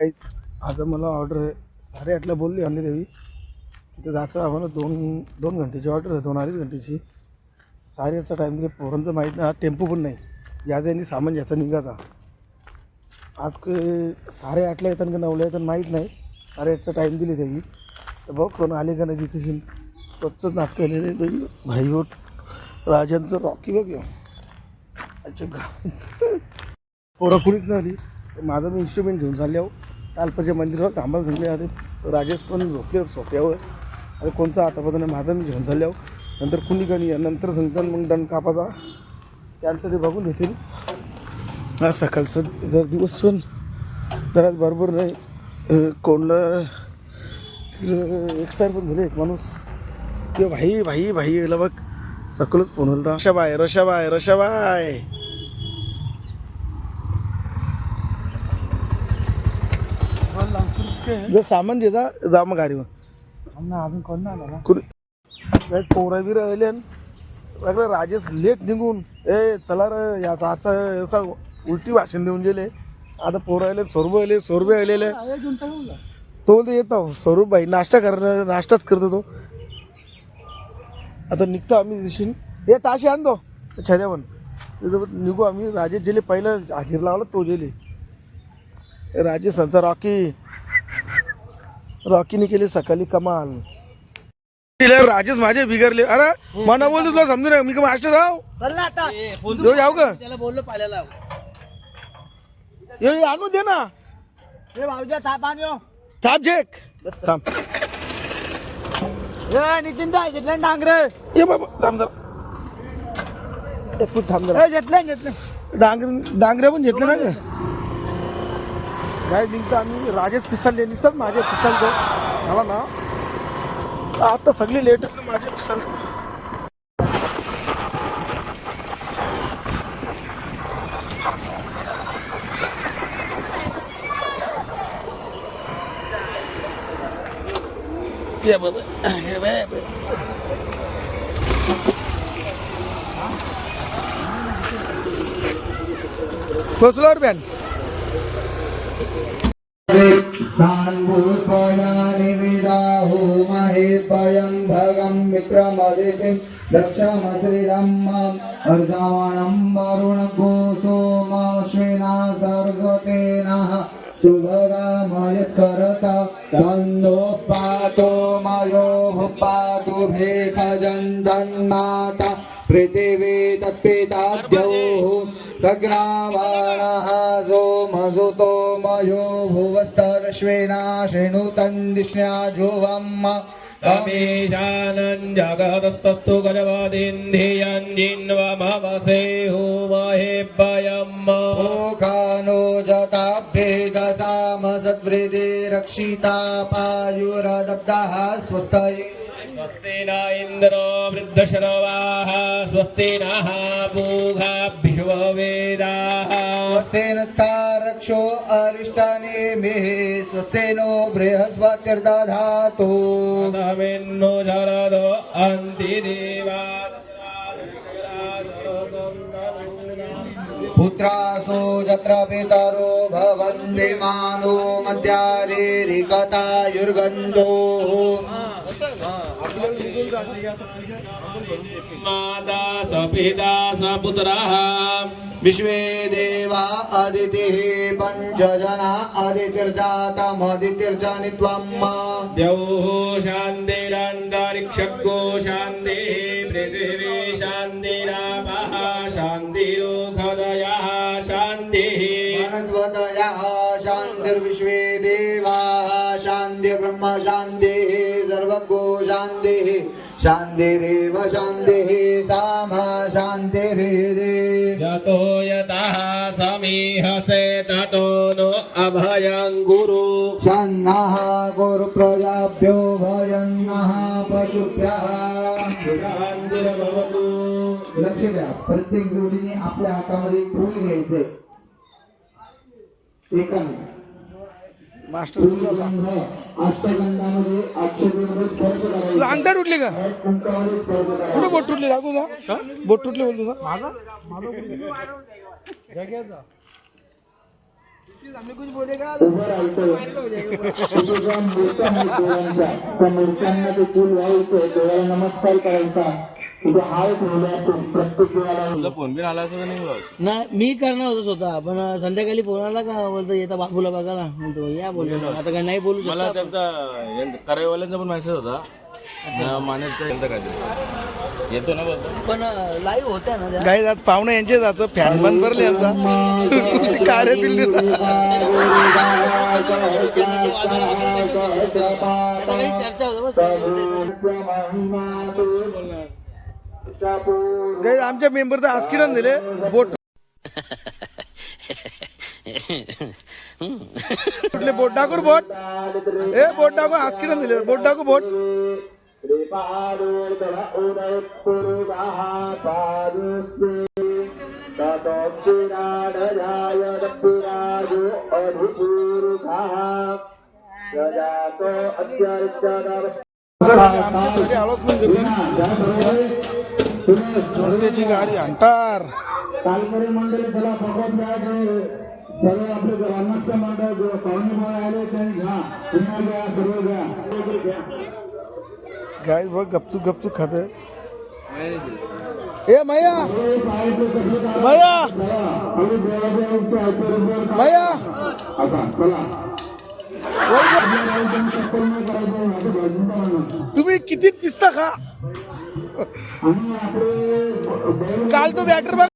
काहीच आज मला ऑर्डर आहे 8:30ला बोलली आणली देवी तिथे जायचं आम्हाला दोन घंटेची ऑर्डर आहे 2-2.5 घंटेची 8:30चा टाईम तिथे पोरांचं माहीत नाही टेम्पो पण नाही याचा यांनी सामान याचा निघाचा आज 8:30ला येतात का 9ला येतात माहीत नाही 8:30चा टाईम दिली देवी तर बघ कोण आले का नाही तिथे रोजचंच नाटकं आलेले देवी भाईवट राजांचं रॉकी बघ अच्छा पोरं कुणीच नाही आली माझं मी इन्स्ट्रुमेंट घेऊन चालले आहो अल्पच्या मंदिरावर थांबायला सांगले आता राजेश पण झोपले सोप्यावर आता कोणचा आतापर्यंत माझं मी घेऊन चालले आहो नंतर कुणी कणी नंतर सांगतात मग दंड कापाचा त्यांचं ते बघून घेतील आज सकाळचं जर दिवस पण जरा बरोबर नाही कोणला एक्सपायर पण झाले एक माणूस किंवा भाई याला बघ सकाळच फोन होता रशाबाय जर सामान देता जा मग गाडीवर अजून कोण नाही कुणी पोरा बी राहिले सगळं राजेश लेट निघून चला रे याचा असा उलटी भाषण देऊन गेले आता पोरं आले सोरबे आलेले तो बोलतो येतो स्वरूप भाई नाश्ताच करतो तो आता निघतो आम्ही दिशीन हे टाशी आणतो छाद्या पण निघू आम्ही राजेश गेले पहिलं हाजीर लावला तो गेले राजेशांचा रॉकीने केली सकाळी कमाल राजेश माझे बिगरले अरे मना बोलतो तुला समजू नये मी का मास्टर राव रोज जाऊ का त्याला बोललो पाल्याला ये आणू दे ना थांब झेक थांब नितीन घेतलं डांगरे ये बाबा थांब जरा एक फूट थांब जरा घेतलं डांगरे पण घेतले ना ग काय निघतं आम्ही राजेश पिसालले दिसतात माझे पिसालतो मला ना आता सगळी लेट माझे पिसाल या बाबा हे बाबा बसलोर बॅन भूतपयानिविदाहो महेपयं भगं विक्रमदितिं रक्षमश्रीरम्मम् अर्जावणं वरुणघोषो मश्विना सरस्वतेनः सुभगामयस्करता तन्दोपातो मयो भुपातु भेखजन्तन्माता पृथिवी तत्पिताद्योः प्रज्ञावाणः सोमसुतो मयो भुवस्तदश्विना शृणुतन्दिष्ण्या जुवम् तमेजानन् जगतस्तस्तु गजवदिन्धियन्जिन्वमवसे होमहेभयम् ओखानो जताभ्येदसाम सद्वृदे रक्षिता पायुरदब्धः स्वस्तये स्वस्ति न इन्द्रो वृद्धश्रवाः स्वस्ति नः पूषा विश्ववेदाः स्वस्ति नस्तारक्षो अरिष्टनेमिः स्वस्ति नो बृहस्पतिर्दधातु तमेन्नो जरदो अन्तिदेवा पुत्रासो जत्र पितरो भवन्ति मानो मध्यारेरिकतायुर्गन्धोः माता स पिता स पुत्रः विश्वे देवा अदितिः पञ्चजना अदितिर्जातमदितिर्जनित्वम् द्यौः शान्तिरन्तरिक्षगो शान्तिः पृथिवी शान्तिरापः शान्तिरोधदयः शान्तिः वनस्पतयः शान्तिर्विश्वे देवाः शान्तिर्ब्रह्म शान्तिः सर्वगो शान्तिः शान्तिरेव शान्तिः सामा शान्तिः यतो यतः समीहसे ततो नो अभयं गुरु शन्नः गुरुप्रजाभ्यो भयन्नः पशुभ्यः शान्तिर्भवतु. लक्ष द्या प्रत्येक जोडीने आपल्या हातामध्ये फूल घ्यायचंय एकाने मास्टर अष्टगंधामध्ये अक्षतेमध्ये स्पर्श करायचा अंगठ्यात उठली का कुंकामध्ये स्पर्श करायचा कुठे बोट तुटली दाखवू का बोट तुटली बोलतो उभं राहायचं तिथे ज्या मूर्त्या आहेत देवांच्या त्या मूर्त्यांना ते फुल व्हायचं देवाला नमस्कार करायचा तिथे हाय ठेवले असेल प्रत्येक देवाला नाही मी करणार होतो स्वतः पण संध्याकाळी फोनाला का बोलतो येता बाबूला बघायला म्हणतो या बोलतो आता काय नाही बोलू मला शकत त्यांचा करायवाल्यांचा पण मेसेज होता मानेचा यांचा काय येतो ना बोलतो पण लाईव्ह होत्या ना त्या गाई जात पाहुणे यांचे जातं फॅन बंद भरले यांचा ती कार्य पिल्ली आता काही चर्चा होतं गाई आमच्या मेंबरचं आस्किडन दिले बोट कुठले बोट टाकू बोट ए बोट टाकू आस्किडन दिले बोट टाकू बोट आमच्यासाठी आलोच नाही गाडी अंटार कालकरी मंडळी त्याला फकत घ्यायचे सर्व आपले ग्रामस्थ मंडळ जो पाहुणे बाळ आले ते घ्या पुन्हा घ्या सर्व घ्या गाय बघ गपचूक गपचूक खाते ए मैया मैया मैया तुम्ही किती पिस्ता खा काल तो बॅटर बघ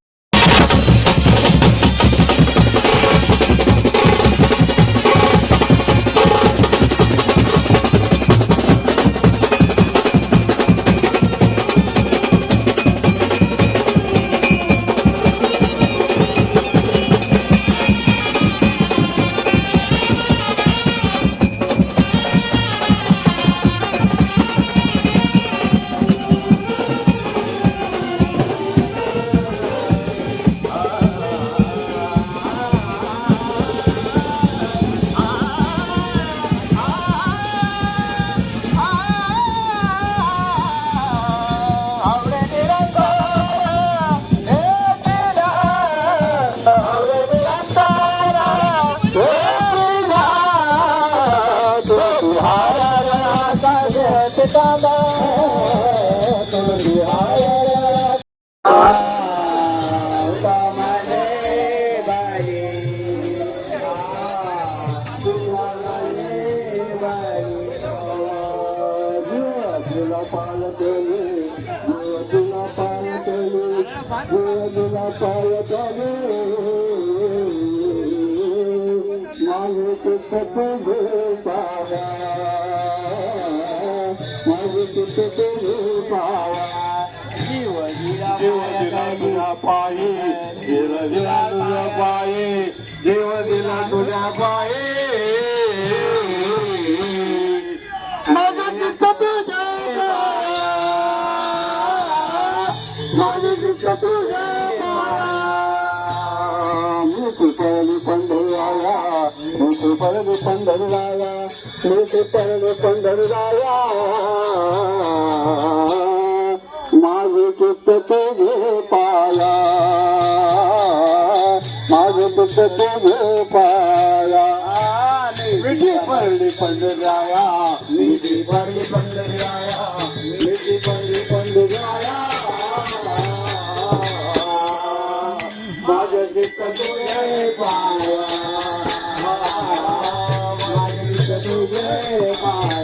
माझे चित्त तुझे पाया माझे चित्त तुझे पाया मिठी पडली पंढराया मिठी पडली पंढराया मिठी पडली पंढराया माझे चित्त तुझे पाया माझे चित्त तुझे पाया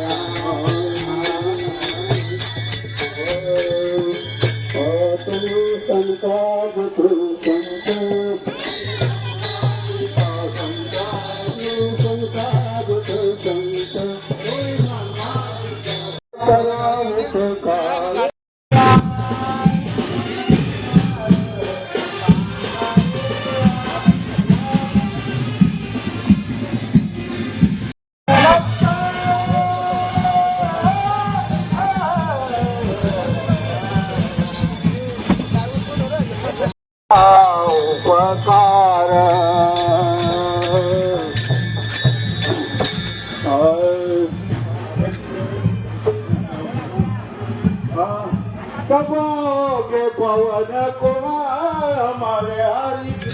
पवन कुमार हमारे हरि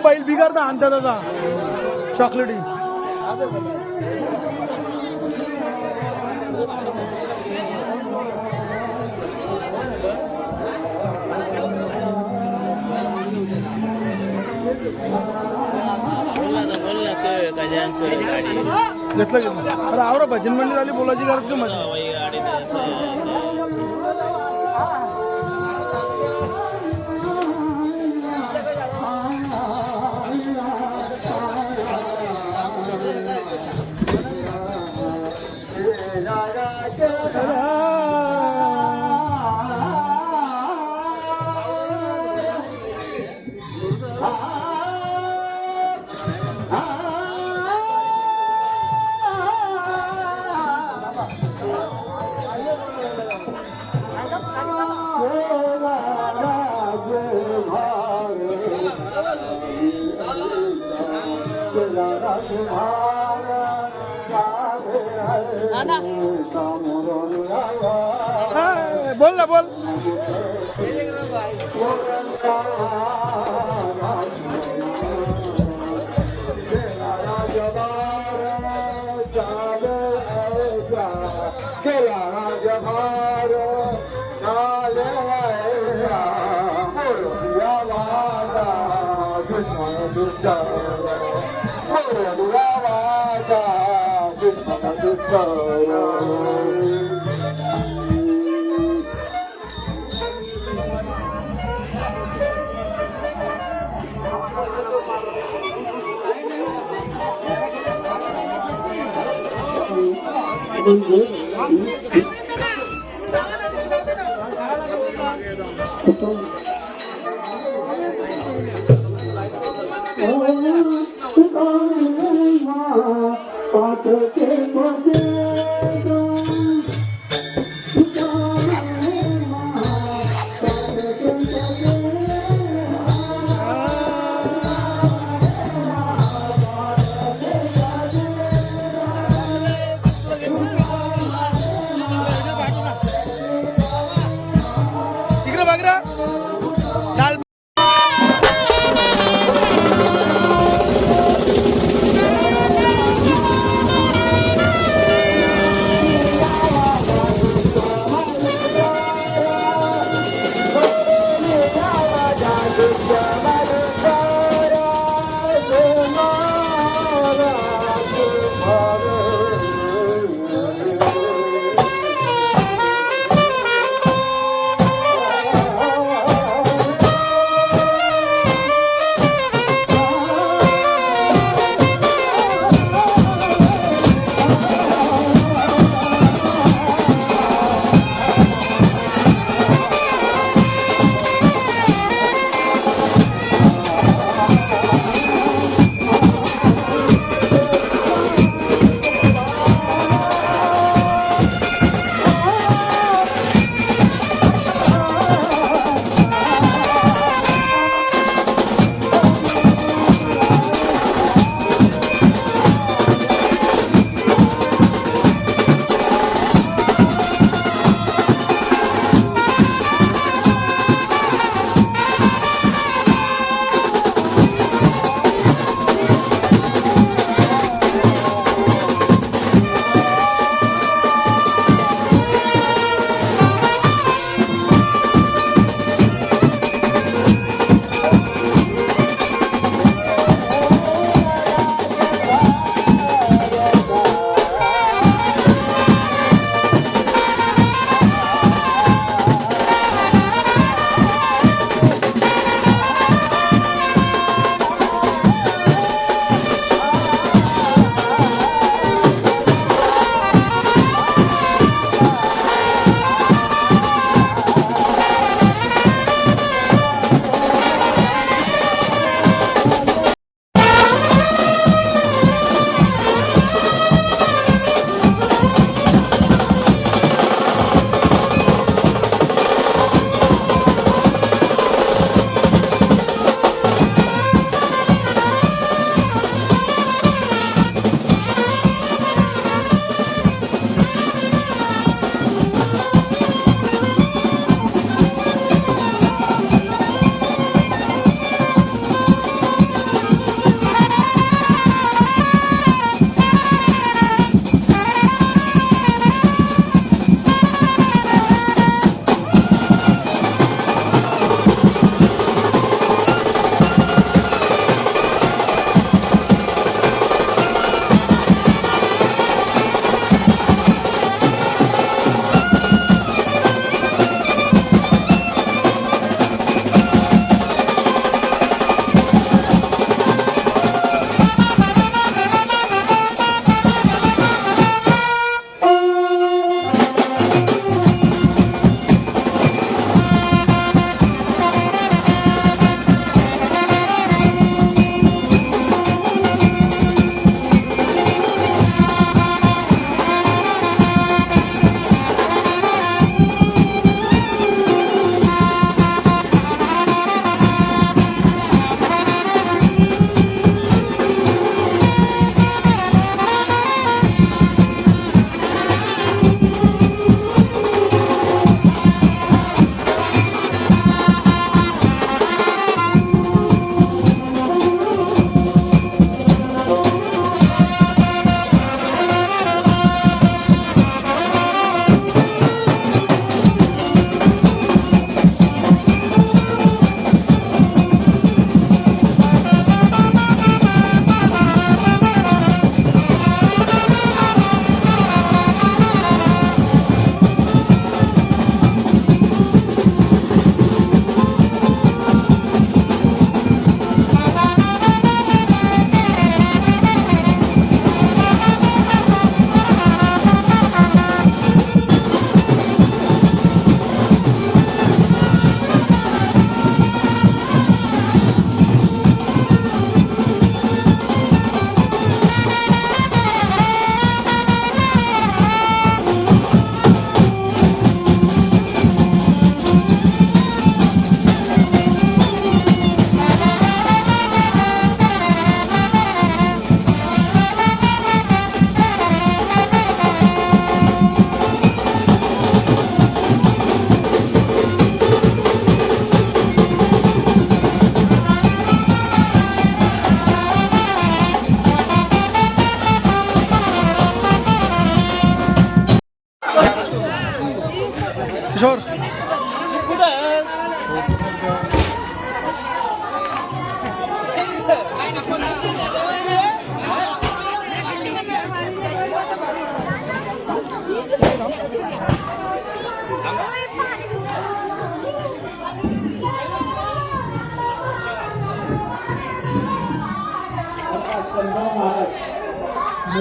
बैल बिगारता आणतात आता चॉकलेटी. घेतलं अरे आवरा भजन मंडळी झाली बोलायची गरज का मध्ये. बोल ना बोल. इकडे बघ रे. लाल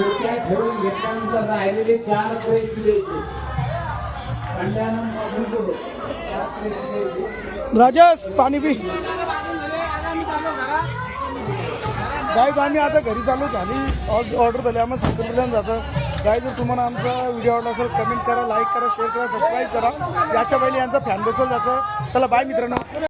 मूर्त्या ठरवून घेतल्यानंतर राहिलेले 4 प्लेट द्यायचे. कल्याणम बाबूकडे 4 प्लेट द्यायचे. राजेश पाणी पी. गाईज आम्ही आता घरी चालू झाली ऑर्डर झाली आम्हाला साखरपुड्याला जायचं. गाईज जर तुम्हाला आमचा व्हिडिओ आवडला असेल कमेंट करा, लाईक करा, शेअर करा, सबस्क्राईब करा. याच्या पहिले यांचा फॅन बेसवर जायचं. चला बाय मित्रांनो.